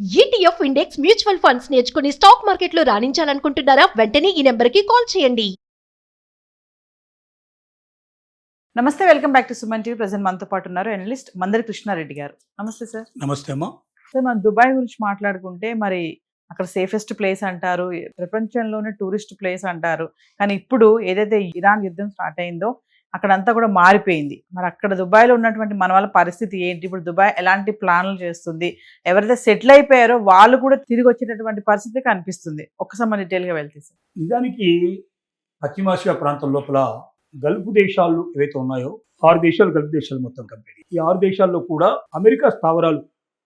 ETF index mutual funds నేర్చుకుని stock మార్కెట్లో రాణించాలనుకుంటున్నారా? వెంటనే ఈ నెంబర్కి కాల్ చేయండి. నమస్తే, welcome back to Suman TV. Present మనతో పాటు ఉన్నారు అనలిస్ట్ మందరి కృష్ణారెడ్డి గారు. నమస్తే సార్. నమస్తే అమ్మా. సార్, మనం దుబాయ్ గురించి మాట్లాడుకుంటే మరి అక్కడ సేఫెస్ట్ ప్లేస్ అంటారు, ప్రపంచంలోనే టూరిస్ట్ ప్లేస్ అంటారు. కానీ ఇప్పుడు ఏదైతే ఇరాన్ యుద్ధం స్టార్ట్ అయిందో అక్కడంతా కూడా మారిపోయింది. మరి అక్కడ దుబాయ్లో ఉన్నటువంటి మన వాళ్ళ పరిస్థితి ఏంటి? ఇప్పుడు దుబాయ్ ఎలాంటి ప్లాన్లు చేస్తుంది? ఎవరైతే సెటిల్ అయిపోయారో వాళ్ళు కూడా తిరిగి వచ్చేటటువంటి పరిస్థితి కనిపిస్తుంది. ఒక్కసారి మనం డీటెయిల్గా వెళ్తే సార్. నిజానికి పశ్చిమాసియా ప్రాంతం లోపల గల్ఫ్ దేశాలు ఏవైతే ఉన్నాయో 6 దేశాలు గల్ఫ్ దేశాలు మొత్తం కంపెనీ. ఈ 6 దేశాల్లో కూడా అమెరికా స్థావరాలు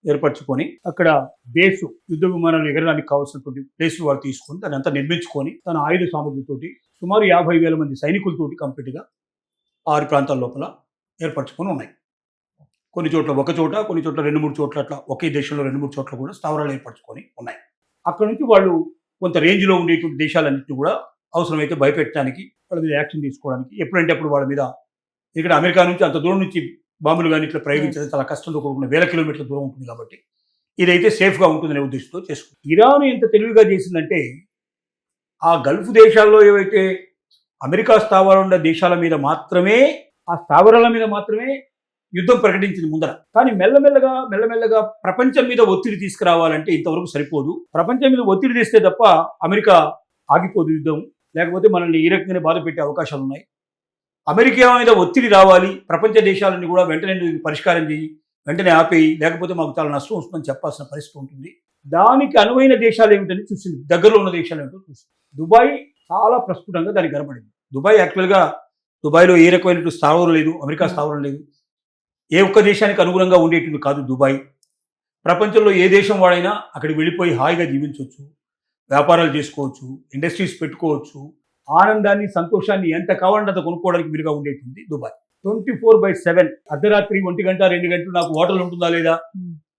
ఏర్పరచుకొని అక్కడ బేసు యుద్ధ విమానాలు ఎగరడానికి కావాల్సినటువంటి ప్లేసులు వాళ్ళు తీసుకొని దాన్ని అంతా నిర్మించుకొని తన ఆయుధ సామగ్రితోటి సుమారు 50,000 మంది సైనికులతోటి కంప్లీట్గా 6 ప్రాంతాల లోపల ఏర్పరచుకొని ఉన్నాయి. కొన్ని చోట్ల ఒక చోట, కొన్ని చోట్ల 2-3 చోట్ల, అట్లా ఒకే దేశంలో 2-3 చోట్ల కూడా స్థావరాలు ఏర్పరచుకొని ఉన్నాయి. అక్కడ నుంచి వాళ్ళు కొంత రేంజ్లో ఉండేటువంటి దేశాలన్నింటినీ కూడా అవసరమైతే భయపెట్టడానికి, వాళ్ళ మీద యాక్షన్ తీసుకోవడానికి ఎప్పుడంటే అప్పుడు వాళ్ళ మీద, ఇక్కడ అమెరికా నుంచి అంత దూరం నుంచి బాంబులు కానీ ఇట్లా ప్రయోగించడం చాలా కష్టంతో కూడుకున్న 1000 కిలోమీటర్ల దూరం ఉంటుంది. కాబట్టి ఇదైతే సేఫ్గా ఉంటుందనే ఉద్దేశంతో చేసుకుంది. ఇరాన్ ఎంత తెలివిగా చేసిందంటే ఆ గల్ఫ్ దేశాల్లో ఏవైతే అమెరికా స్థావరాలు ఉన్న దేశాల మీద మాత్రమే, ఆ స్థావరాల మీద మాత్రమే యుద్ధం ప్రకటించింది ముందర. కానీ మెల్లమెల్లగా ప్రపంచం మీద ఒత్తిడి తీసుకురావాలంటే ఇంతవరకు సరిపోదు. ప్రపంచం మీద ఒత్తిడి తెస్తే తప్ప అమెరికా ఆగిపోదు యుద్ధం, లేకపోతే మనల్ని ఈ రకంగానే బాధ పెట్టే అవకాశాలు ఉన్నాయి. అమెరికా మీద ఒత్తిడి రావాలి, ప్రపంచ దేశాలన్నీ కూడా వెంటనే పరిష్కారం చేయి, వెంటనే ఆపేయి, లేకపోతే మాకు చాలా నష్టం వస్తుందని చెప్పాల్సిన పరిస్థితి ఉంటుంది. దానికి అనువైన దేశాలు ఏమిటని చూసింది, దగ్గరలో ఉన్న దేశాలు ఏమిటో చూసింది. దుబాయ్ చాలా ప్రస్ఫుటంగా దానికి కనబడింది. దుబాయ్ యాక్చువల్గా దుబాయ్లో ఏ రకమైన స్థావరం లేదు, అమెరికా స్థావరం లేదు, ఏ ఒక్క దేశానికి అనుగుణంగా ఉండేటువంటి కాదు దుబాయ్. ప్రపంచంలో ఏ దేశం వాడైనా అక్కడికి వెళ్ళిపోయి హాయిగా జీవించవచ్చు, వ్యాపారాలు చేసుకోవచ్చు, ఇండస్ట్రీస్ పెట్టుకోవచ్చు, ఆనందాన్ని సంతోషాన్ని ఎంత కావాలంటే అంత కొనుక్కోవడానికి వీలుగా ఉండేటువంటి దుబాయ్. 24/7 అర్ధరాత్రి 1 గంట 2 గంటలు నాకు హోటల్ ఉంటుందా లేదా,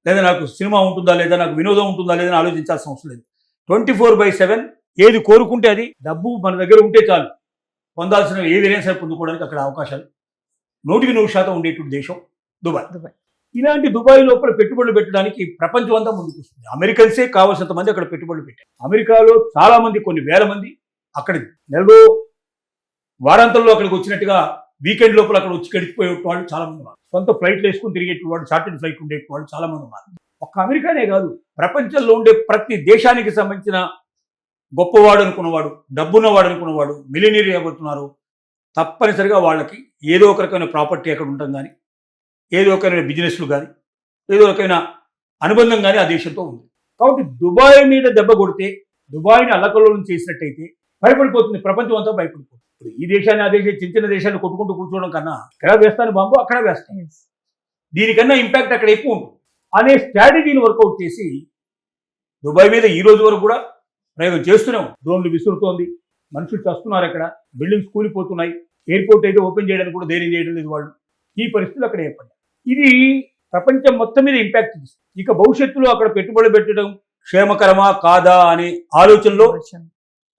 లేదా నాకు సినిమా ఉంటుందా లేదా, నాకు వినోదం ఉంటుందా లేదా అని ఆలోచించాల్సిన అవసరం లేదు. 24/7 ఏది కోరుకుంటే అది, డబ్బు మన దగ్గర ఉంటే చాలు, పొందాల్సిన ఏదైనా సరే పొందుకోవడానికి అక్కడ అవకాశాలు 100% ఉండేటువంటి దేశం దుబాయ్. ఇలాంటి దుబాయ్ లోపల పెట్టుబడులు పెట్టడానికి ప్రపంచం అంతా ముందుకు వస్తుంది. అమెరికన్సే కావాల్సినంత మంది అక్కడ పెట్టుబడులు పెట్టారు. అమెరికాలో చాలా మంది, కొన్ని వేల మంది అక్కడ నెలలో వారాంతంలో అక్కడికి వచ్చినట్టుగా వీకెండ్ లోపల అక్కడ వచ్చి గడిచిపోయే వాళ్ళు చాలా మంది ఉన్నారు. సొంత ఫ్లైట్లు వేసుకుని తిరిగేటువంటి వాళ్ళు, చార్టెడ్ ఫ్లైట్ ఉండే వాళ్ళు చాలా మంది ఉన్నారు. ఒక్క అమెరికానే కాదు, ప్రపంచంలో ఉండే ప్రతి దేశానికి సంబంధించిన గొప్పవాడు అనుకున్నవాడు, డబ్బున్నవాడు అనుకున్నవాడు, మిలియనీర్ అయిపోతున్నారు, తప్పనిసరిగా వాళ్ళకి ఏదో ఒక రకమైన ప్రాపర్టీ అక్కడ ఉంటుంది, కానీ ఏదో ఒక రకమైన బిజినెస్లు కానీ ఏదో రకమైన అనుబంధం కానీ ఆ దేశంతో ఉంది. కాబట్టి దుబాయ్ మీద దెబ్బ కొడితే, దుబాయ్ని అల్లకల్లోలం చేసినట్టయితే భయపడిపోతుంది, ప్రపంచం అంతా భయపడిపోతుంది. ఇప్పుడు ఈ దేశాన్ని ఆ దేశం, చిన్న దేశాన్ని కొట్టుకుంటూ కూర్చోవడం కన్నా ఇక్కడ వేస్తాను బాంబు, అక్కడ వేస్తాను, దీనికన్నా ఇంపాక్ట్ అక్కడ ఎక్కువ ఉంటుంది అనే స్ట్రాటజీని వర్కౌట్ చేసి దుబాయ్ మీద ఈ రోజు వరకు కూడా ప్రయోగం చేస్తున్నాం. డ్రోన్లు విసురుతోంది, మనుషులు చస్తున్నారు, అక్కడ బిల్డింగ్స్ కూలిపోతున్నాయి, ఎయిర్పోర్ట్ అయితే ఓపెన్ చేయడానికి కూడా ధైర్యం చేయడం లేదు వాళ్ళు. ఈ పరిస్థితులు అక్కడ ఏర్పడ్డాయి. ఇది ప్రపంచం మొత్తం మీద ఇంపాక్ట్ ఇస్తుంది. ఇక భవిష్యత్తులో అక్కడ పెట్టుబడులు పెట్టడం క్షేమకరమా కాదా అనే ఆలోచనలో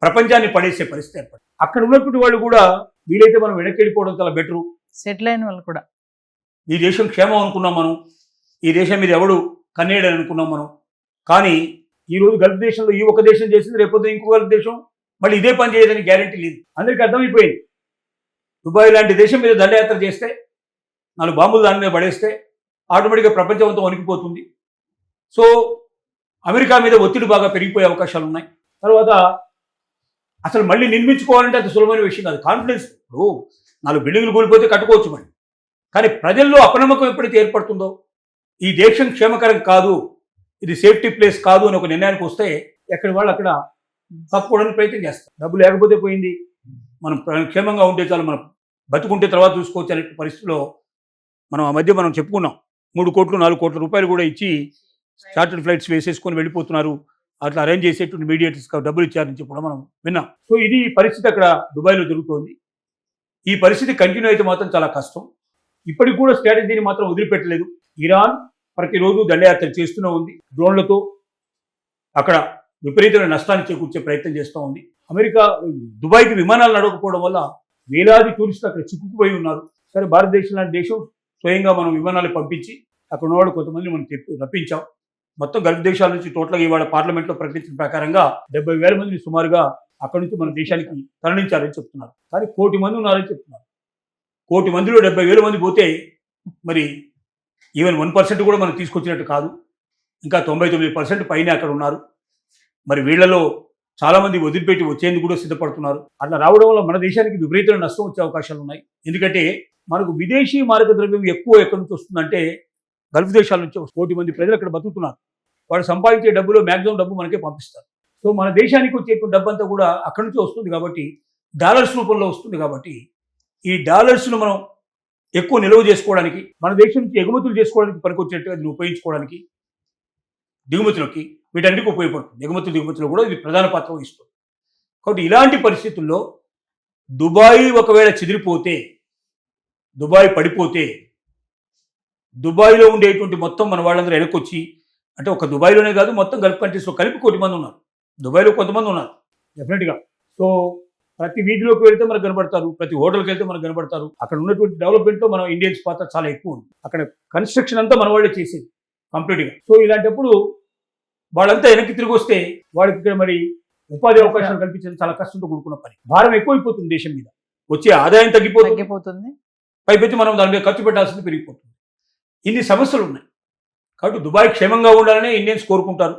ప్రపంచాన్ని పడేసే పరిస్థితి ఏర్పడింది. అక్కడ ఉన్నటువంటి వాళ్ళు కూడా వీలైతే మనం వెనక్కి వెళ్ళిపోవడం చాలా బెటరు. సెటిల్ అయిన వాళ్ళు కూడా ఈ దేశం క్షేమం అనుకున్నాం మనం, ఈ దేశం మీద ఎవడు కన్నేయడని అనుకున్నాం మనం. కానీ ఈరోజు గల్ఫ్ దేశంలో ఈ ఒక దేశం చేసింది, రేపొద్దు ఇంకో గల్ఫ్ దేశం మళ్ళీ ఇదే పని చేయదని గ్యారెంటీ లేదు. అందరికీ అర్థమైపోయింది. దుబాయ్ లాంటి దేశం మీద దండయాత్ర చేస్తే, 4 బాంబులు దాని మీద పడేస్తే ఆటోమేటిక్గా ప్రపంచం అంతా వణికిపోతుంది. సో అమెరికా మీద ఒత్తిడి బాగా పెరిగిపోయే అవకాశాలు ఉన్నాయి. తర్వాత అసలు మళ్ళీ నిర్మించుకోవాలంటే అంత సులభమైన విషయం కాదు. కాన్ఫిడెన్స్, ఇప్పుడు 4 బిల్డింగ్లు కూలిపోతే కట్టుకోవచ్చు మళ్ళీ, కానీ ప్రజల్లో అపనమ్మకం ఎప్పుడైతే ఏర్పడుతుందో, ఈ దేశం క్షేమకరం కాదు, ఇది సేఫ్టీ ప్లేస్ కాదు అని ఒక నిర్ణయానికి వస్తే ఎక్కడి వాళ్ళు అక్కడ తప్పుకోవడానికి ప్రయత్నం చేస్తారు. డబ్బు లేకపోతే పోయింది, మనం క్షేమంగా ఉంటే చాలు, మనం బతుకుంటే తర్వాత చూసుకోవచ్చు అనే పరిస్థితిలో మనం ఆ మధ్య మనం చెప్పుకున్నాం. 3 కోట్లు 4 కోట్ల రూపాయలు కూడా ఇచ్చి చార్టర్డ్ ఫ్లైట్స్ వేసేసుకొని వెళ్ళిపోతున్నారు, అట్లా అరేంజ్ చేసేటువంటి మీడియేటర్స్ డబ్బులు ఇచ్చారని చెప్పి కూడా మనం విన్నాం. సో ఇది పరిస్థితి అక్కడ దుబాయ్లో జరుగుతోంది. ఈ పరిస్థితి కంటిన్యూ అయితే మాత్రం చాలా కష్టం. ఇప్పటికి కూడా స్ట్రాటజీని మాత్రం వదిలిపెట్టలేదు. ఇరాన్ ప్రతిరోజు దండయాత్ర చేస్తూనే ఉంది, డ్రోన్లతో అక్కడ విపరీతమైన నష్టాన్ని చేకూర్చే ప్రయత్నం చేస్తూ ఉంది. అమెరికా దుబాయ్కి విమానాలు నడవకపోవడం వల్ల వేలాది టూరిస్టులు అక్కడ చిక్కుకుపోయి ఉన్నారు. సరే, భారతదేశం లాంటి దేశం స్వయంగా మనం విమానాలు పంపించి అక్కడ ఉన్నవాడు కొంతమంది మనం రప్పించాం. మొత్తం గల్ఫ్ దేశాల నుంచి టోటల్గా ఇవాళ పార్లమెంట్లో ప్రకటించిన ప్రకారంగా 70,000 మందిని సుమారుగా అక్కడి నుంచి మన దేశానికి తరలించారని చెప్తున్నారు. కానీ 1 కోటి మంది ఉన్నారని చెప్తున్నారు. 1 కోటి మందిలో 70,000 మంది పోతే మరి ఈవెన్ 1% కూడా మనం తీసుకొచ్చినట్టు కాదు. ఇంకా 99% పైన అక్కడ ఉన్నారు. మరి వీళ్లలో చాలా మంది వదిలిపెట్టి వచ్చేందుకు కూడా సిద్ధపడుతున్నారు. అట్లా రావడం వల్ల మన దేశానికి విపరీతమైన నష్టం వచ్చే అవకాశాలు ఉన్నాయి. ఎందుకంటే మనకు విదేశీ మారక ద్రవ్యం ఎక్కువ ఎక్కడి నుంచి వస్తుందంటే గల్ఫ్ దేశాల నుంచి 1 కోటి మంది ప్రజలు అక్కడ బతుకుతున్నారు. వాడు సంపాదించే డబ్బులో మ్యాక్సిమం డబ్బు మనకే పంపిస్తారు. సో మన దేశానికి వచ్చేటువంటి డబ్బు అంతా కూడా అక్కడి నుంచి వస్తుంది కాబట్టి డాలర్స్ రూపంలో వస్తుంది కాబట్టి ఈ డాలర్స్ను మనం ఎక్కువ నిల్వ చేసుకోవడానికి మన దేశం నుంచి ఎగుమతులు చేసుకోవడానికి పనికొచ్చేట్టుగా దీన్ని ఉపయోగించుకోవడానికి దిగుమతులకి వీటన్నిటికీ ఉపయోగపడుతుంది. ఎగుమతులు దిగుమతులు కూడా ఇది ప్రధాన పాత్ర వహిస్తుంది. కాబట్టి ఇలాంటి పరిస్థితుల్లో దుబాయ్ ఒకవేళ చెదిరిపోతే, దుబాయ్ పడిపోతే, దుబాయ్లో ఉండేటువంటి మొత్తం మన వాళ్ళందరూ వెనకొచ్చి, అంటే ఒక దుబాయ్లోనే కాదు మొత్తం గల్ఫ్ కంట్రీస్లో కలిపి 1 కోటి మంది ఉన్నారు. దుబాయ్లో కొంతమంది ఉన్నారు డెఫినెట్గా. సో ప్రతి వీధిలోకి వెళ్తే మనకు కనబడతారు, ప్రతి హోటల్కి వెళ్తే మనకు కనబడతారు. అక్కడ ఉన్నటువంటి డెవలప్మెంట్లో మన ఇండియన్స్ పాత్ర చాలా ఎక్కువ ఉంది. అక్కడ కన్స్ట్రక్షన్ అంతా మన వాళ్ళే చేసేది కంప్లీట్గా. సో ఇలాంటప్పుడు వాళ్ళంతా వెనక్కి తిరిగి వస్తే వాడికి ఇక్కడ మరి ఉపాధి అవకాశాలు కల్పించడం చాలా కష్టంతో కూడుకున్న పని. భారం ఎక్కువైపోతుంది దేశం మీద, వచ్చే ఆదాయం తగ్గిపోతుంది, పైపెత్తి మనం దాని మీద ఖర్చు పెట్టాల్సింది పెరిగిపోతుంది. ఇన్ని సమస్యలు ఉన్నాయి. కాబట్టి దుబాయ్ క్షేమంగా ఉండాలనే ఇండియన్స్ కోరుకుంటారు.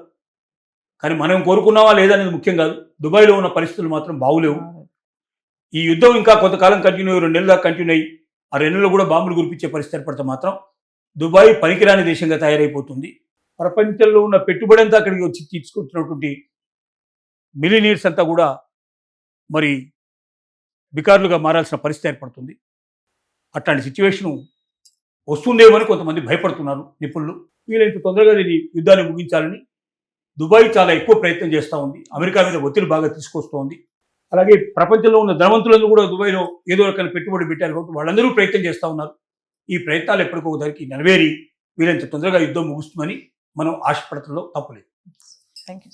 కానీ మనం కోరుకున్నావా లేదా అనేది ముఖ్యం కాదు. దుబాయ్లో ఉన్న పరిస్థితులు మాత్రం బాగులేవు. ఈ యుద్ధం ఇంకా కొంతకాలం కంటిన్యూ 2 నెలల దాకా కంటిన్యూ అయ్యి ఆ 2 నెలలు కూడా బాంబులు కురిపించే పరిస్థితి ఏర్పడితే మాత్రం దుబాయ్ పనికిరాని దేశంగా తయారైపోతుంది. ప్రపంచంలో ఉన్న పెట్టుబడి అంతా అక్కడికి వచ్చి తీసుకొచ్చినటువంటి మిలినీర్స్ అంతా కూడా మరి బికారులుగా మారాల్సిన పరిస్థితి ఏర్పడుతుంది. అట్లాంటి సిచ్యువేషను వస్తుందేమని కొంతమంది భయపడుతున్నారు నిపుణులు. వీలైనంత తొందరగా దీన్ని యుద్ధాన్ని ముగించాలని దుబాయ్ చాలా ఎక్కువ ప్రయత్నం చేస్తూ ఉంది. అమెరికా మీద ఒత్తిడి బాగా తీసుకొస్తోంది. అలాగే ప్రపంచంలో ఉన్న ధనవంతులందరూ కూడా దుబాయ్లో ఏదో రకమైన పెట్టుబడి పెట్టారు కాబట్టి వాళ్ళందరూ ప్రయత్నం చేస్తూ ఉన్నారు. ఈ ప్రయత్నాలు ఎప్పటికో దానికి నెరవేరి వీలైనంత తొందరగా యుద్ధం ముగుస్తుందని మనం ఆశపడటంలో తప్పులేదు. Thank you.